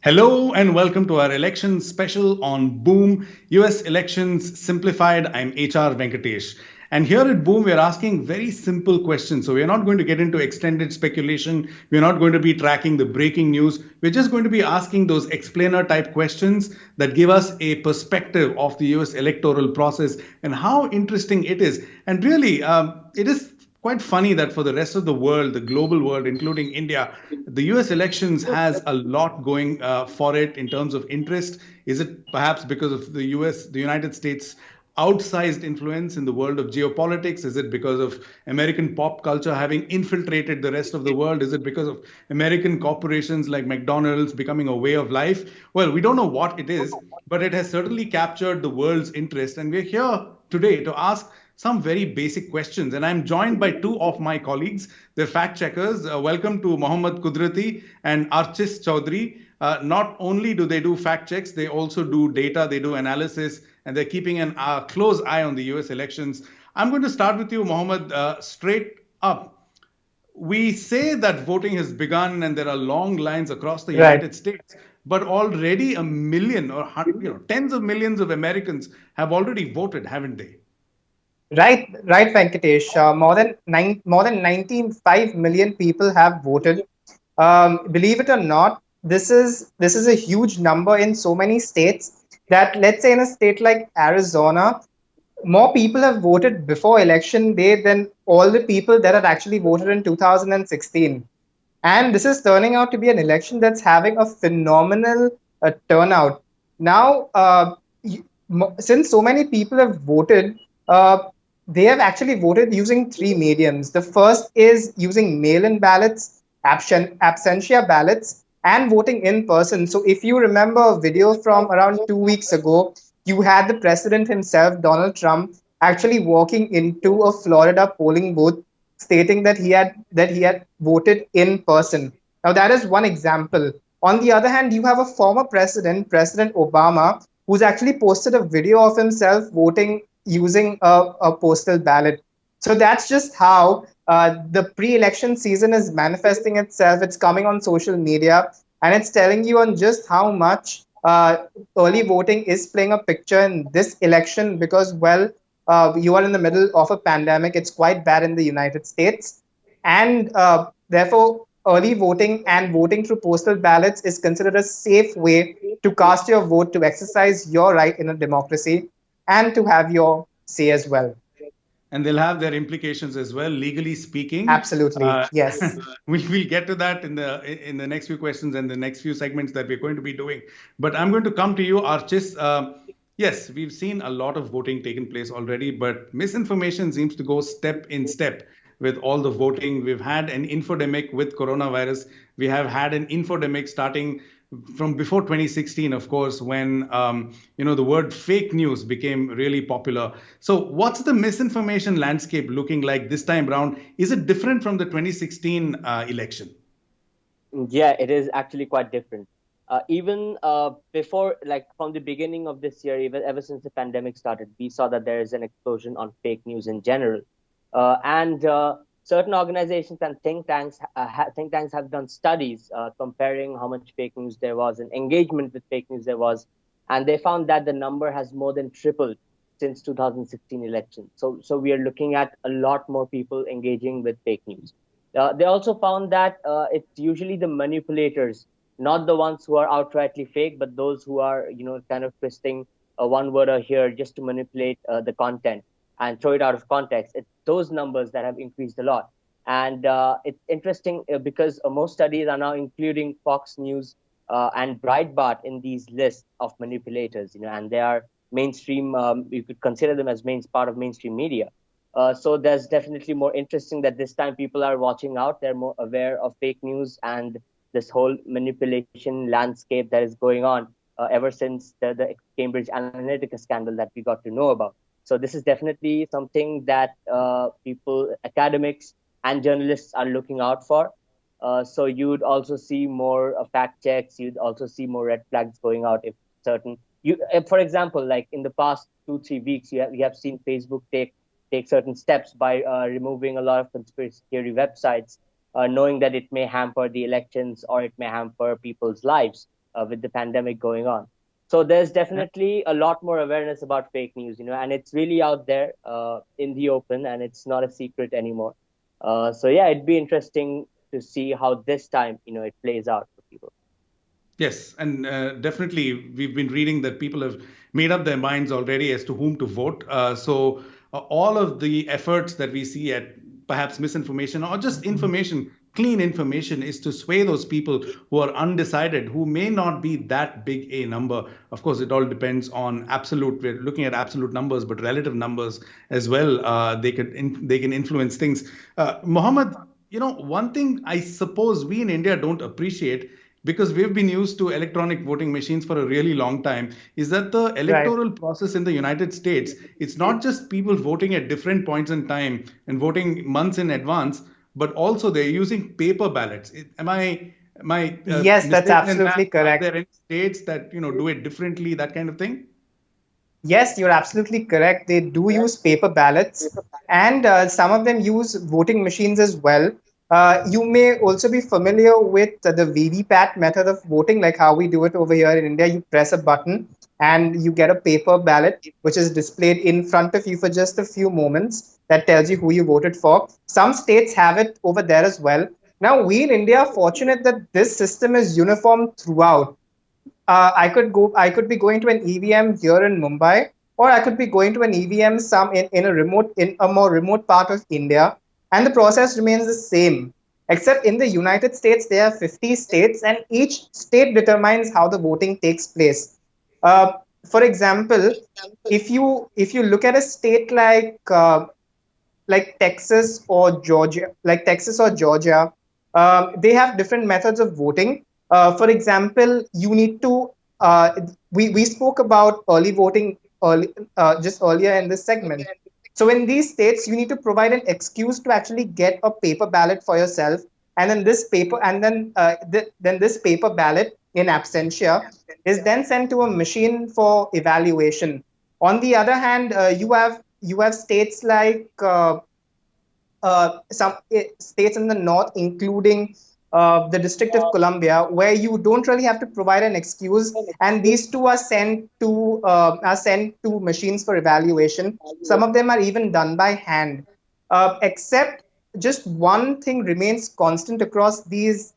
Hello and welcome to our election special on Boom, US Elections Simplified. I'm HR Venkatesh. And here at Boom, we're asking very simple questions. So we're not going to get into extended speculation. We're not going to be tracking the breaking news. We're just going to be asking those explainer type questions that give us a perspective of the US electoral process and how interesting it is. And really, it is quite funny that for the rest of the world, the global world, including India, the US elections has a lot going for it in terms of interest. Is it perhaps because of the United States outsized influence in the world of geopolitics? Is it because of American pop culture having infiltrated the rest of the world? Is it because of American corporations like McDonald's becoming a way of life? Well, we don't know what it is, but it has certainly captured the world's interest. And we're here today to ask some very basic questions. And I'm joined by two of my colleagues. They're fact checkers. Welcome to Mohammed Kudrati and Archis Chowdhury. Not only do they do fact checks, they also do data, they do analysis, and they're keeping a close eye on the US elections. I'm going to start with you, Mohammed, straight up. We say that voting has begun and there are long lines across the Right, United States, but already a million or tens of millions of Americans have already voted, haven't they? right, Venkatesh. More than 95 million people have voted. Believe it or not, this is a huge number in so many states that, let's say, in a state like Arizona, more people have voted before election day than all the people that have actually voted in 2016. And this is turning out to be an election that's having a phenomenal turnout. Now, since so many people have voted, uh, they have actually voted using three mediums. The first is using mail in ballots, absentia ballots, and voting in person. So, if you remember a video from around 2 weeks ago, you had the president himself, Donald Trump, actually walking into a Florida polling booth stating that he had voted in person. Now that is one example. On the other hand, you have a former president, President Obama, who's actually posted a video of himself voting using a postal ballot. So that's just how the pre-election season is manifesting itself. It's coming on social media, and it's telling you on just how much early voting is playing a picture in this election because, well, you are in the middle of a pandemic. It's quite bad in the United States. And therefore, early voting and voting through postal ballots is considered a safe way to cast your vote, to exercise your right in a democracy, and to have your say as well. And they'll have their implications as well, legally speaking. Absolutely. Uh, Yes. we'll get to that in the next few questions and the next few segments that we're going to be doing. But I'm going to come to you, Archis. Yes, we've seen a lot of voting taking place already, but misinformation seems to go step in step with all the voting. We've had an infodemic with coronavirus. We have had an infodemic starting from before 2016, of course, when the word fake news became really popular. So, what's the misinformation landscape looking like this time round? Is it different from the 2016 election? Yeah, it is actually quite different. Even before, like from the beginning of this year, even ever since the pandemic started, we saw that there is an explosion on fake news in general. And certain organizations and think tanks have done studies comparing how much fake news there was and engagement with fake news there was, and they found that the number has more than tripled since 2016 election. So we are looking at a lot more people engaging with fake news. They also found that it's usually the manipulators, not the ones who are outrightly fake, but those who are, kind of twisting one word or here just to manipulate the content and throw it out of context. It's those numbers that have increased a lot. And it's interesting because most studies are now including Fox News and Breitbart in these lists of manipulators, and they are mainstream. You could consider them as part of mainstream media. So there's definitely more interesting that this time people are watching out. They're more aware of fake news and this whole manipulation landscape that is going on ever since the Cambridge Analytica scandal that we got to know about. So this is definitely something that people, academics and journalists are looking out for. So you'd also see more fact checks. You'd also see more red flags going out if for example, like in the past 2-3 weeks, you have seen Facebook take certain steps by removing a lot of conspiracy theory websites, knowing that it may hamper the elections or it may hamper people's lives. with the pandemic going on. So there's definitely a lot more awareness about fake news, and it's really out there in the open, and it's not a secret anymore. So yeah, it'd be interesting to see how this time, it plays out for people. Yes, and definitely we've been reading that people have made up their minds already as to whom to vote. So all of the efforts that we see at perhaps misinformation or just information, clean information, is to sway those people who are undecided, who may not be that big a number. Of course, it all depends on absolute. We're looking at absolute numbers, but relative numbers as well. They can influence things. Mohammed, one thing I suppose we in India don't appreciate, because we've been used to electronic voting machines for a really long time, is that the electoral process in the United States, it's not just people voting at different points in time and voting months in advance, but also they're using paper ballots. Am I Yes, that's mistaken in that? absolutely correct. Are there any states that do it differently, that kind of thing? Yes, you're absolutely correct. They do use paper ballots, and some of them use voting machines as well. You may also be familiar with the VVPAT method of voting, like how we do it over here in India. You press a button and you get a paper ballot, which is displayed in front of you for just a few moments. That tells you who you voted for. Some states have it over there as well. Now, we in India are fortunate that this system is uniform throughout. I could be going to an EVM here in Mumbai, or I could be going to an EVM in a more remote part of India, and the process remains the same. Except in the United States, there are 50 states, and each state determines how the voting takes place. For example, if you look at a state like Texas or Georgia, they have different methods of voting. For example, you need to. We spoke about early voting just earlier in this segment. So in these states, you need to provide an excuse to actually get a paper ballot for yourself, and then this paper ballot in absentia is then sent to a machine for evaluation. On the other hand, you have states like some states in the north, including the District of Columbia, where you don't really have to provide an excuse, and these two are sent to machines for evaluation. Some of them are even done by hand. Except just one thing remains constant across these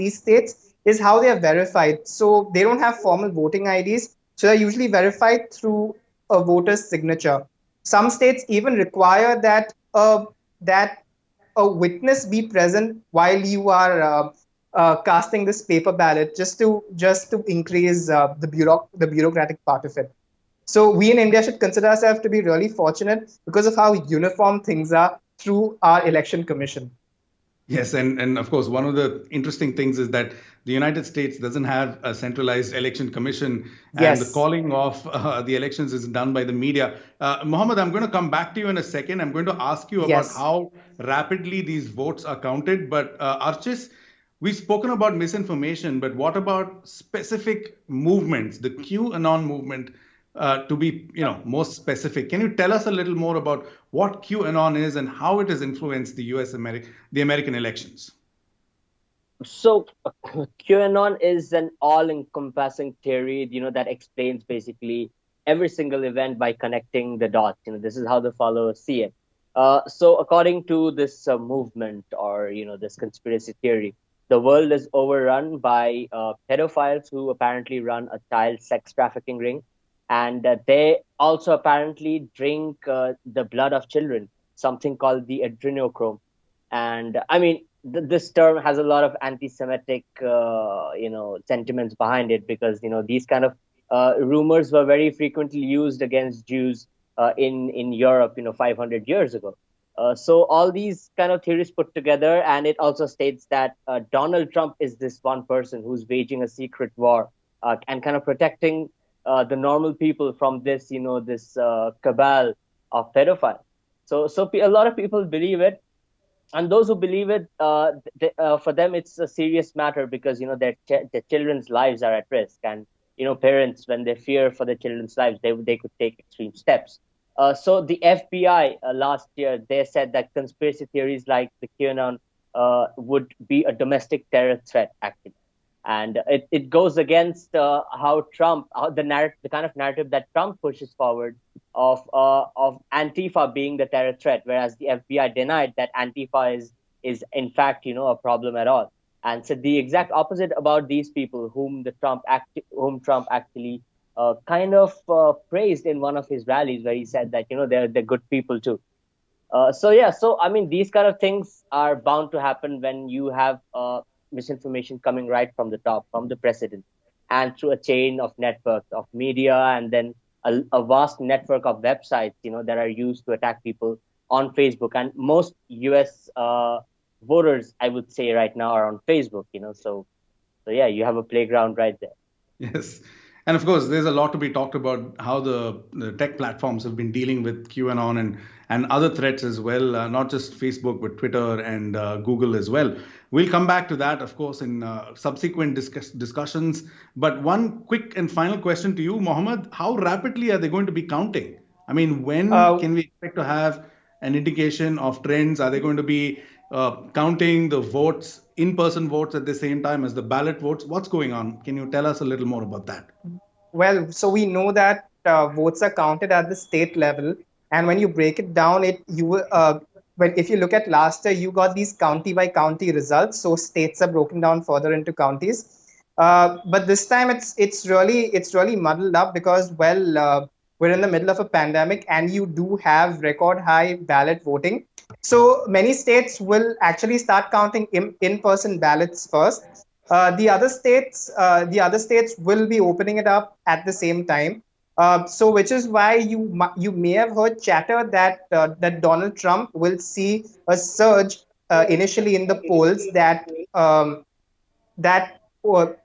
states is how they are verified. So they don't have formal voting IDs, so they're usually verified through a voter's signature. Some states even require that a witness be present while you are casting this paper ballot, just to increase the bureaucratic part of it. So we in India should consider ourselves to be really fortunate because of how uniform things are through our election commission. Yes, and of course, one of the interesting things is that the United States doesn't have a centralized election commission, and Yes. the calling of the elections is done by the media. Mohammed, I'm going to come back to you in a second. I'm going to ask you about Yes. how rapidly these votes are counted. But Archis, we've spoken about misinformation, but what about specific movements, the QAnon movement? To be more specific, can you tell us a little more about what QAnon is and how it has influenced the the American elections? So QAnon is an all-encompassing theory, that explains basically every single event by connecting the dots. This is how the followers see it. So according to this movement, or this conspiracy theory, the world is overrun by pedophiles who apparently run a child sex trafficking ring. And they also apparently drink the blood of children, something called the adrenochrome. And I mean, this term has a lot of anti-Semitic, sentiments behind it, because these kind of rumors were very frequently used against Jews in Europe, 500 years ago. So all these kind of theories put together, and it also states that Donald Trump is this one person who's waging a secret war and kind of protecting the normal people from this, this cabal of pedophiles. So a lot of people believe it, and those who believe it, for them it's a serious matter, because their children's lives are at risk, and parents, when they fear for their children's lives, they could take extreme steps. So the FBI last year, they said that conspiracy theories like the QAnon would be a domestic terror threat, actually. And it goes against how Trump, the kind of narrative that Trump pushes forward of Antifa being the terror threat, whereas the FBI denied that Antifa is in fact a problem at all, and said the exact opposite about these people whom Trump actually kind of praised in one of his rallies, where he said that they're good people too. So I mean, these kind of things are bound to happen when you have misinformation coming right from the top, from the president, and through a chain of networks of media, and then a vast network of websites, that are used to attack people on Facebook. And most U.S. Voters, I would say, right now are on Facebook. So yeah, you have a playground right there. Yes. And of course, there's a lot to be talked about how the tech platforms have been dealing with QAnon and other threats as well, not just Facebook, but Twitter and Google as well. We'll come back to that, of course, in subsequent discussions. But one quick and final question to you, Mohammed. How rapidly are they going to be counting? I mean, when can we expect to have an indication of trends? Are they going to be counting the votes, in-person votes at the same time as the ballot votes? What's going on? Can you tell us a little more about that? Well, so we know that votes are counted at the state level, and when you break it down, if you look at last year, you got these county by county results. So states are broken down further into counties. But this time it's really muddled up because we're in the middle of a pandemic, and you do have record high ballot voting. So many states will actually start counting in-person ballots first. The other states will be opening it up at the same time. So which is why you may have heard chatter that Donald Trump will see a surge initially in the polls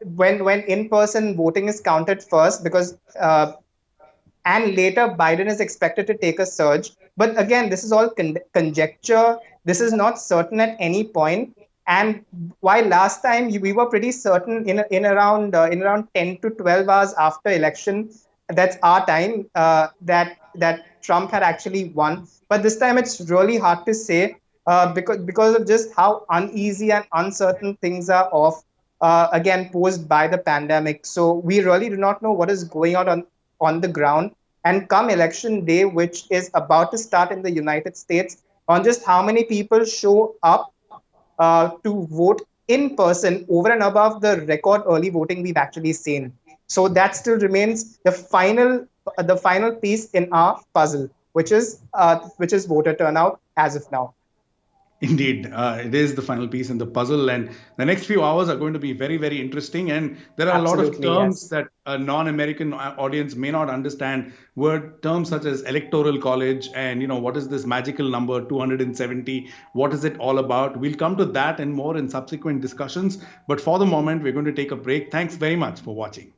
when in-person voting is counted first, because and later Biden is expected to take a surge. But again, this is all conjecture. This is not certain at any point. And while last time we were pretty certain in around 10 to 12 hours after election, that's our time, that Trump had actually won. But this time it's really hard to say because of just how uneasy and uncertain things are again posed by the pandemic. So we really do not know what is going on the ground. And come election day, which is about to start in the United States, on just how many people show up to vote in person over and above the record early voting we've actually seen. So that still remains the final piece in our puzzle, which is voter turnout as of now. Indeed, it is the final piece in the puzzle, and the next few hours are going to be very, very interesting. And there are Absolutely, a lot of terms yes, that a non-American audience may not understand. Word terms such as electoral college and what is this magical number 270? What is it all about? We'll come to that and more in subsequent discussions. But for the moment, we're going to take a break. Thanks very much for watching.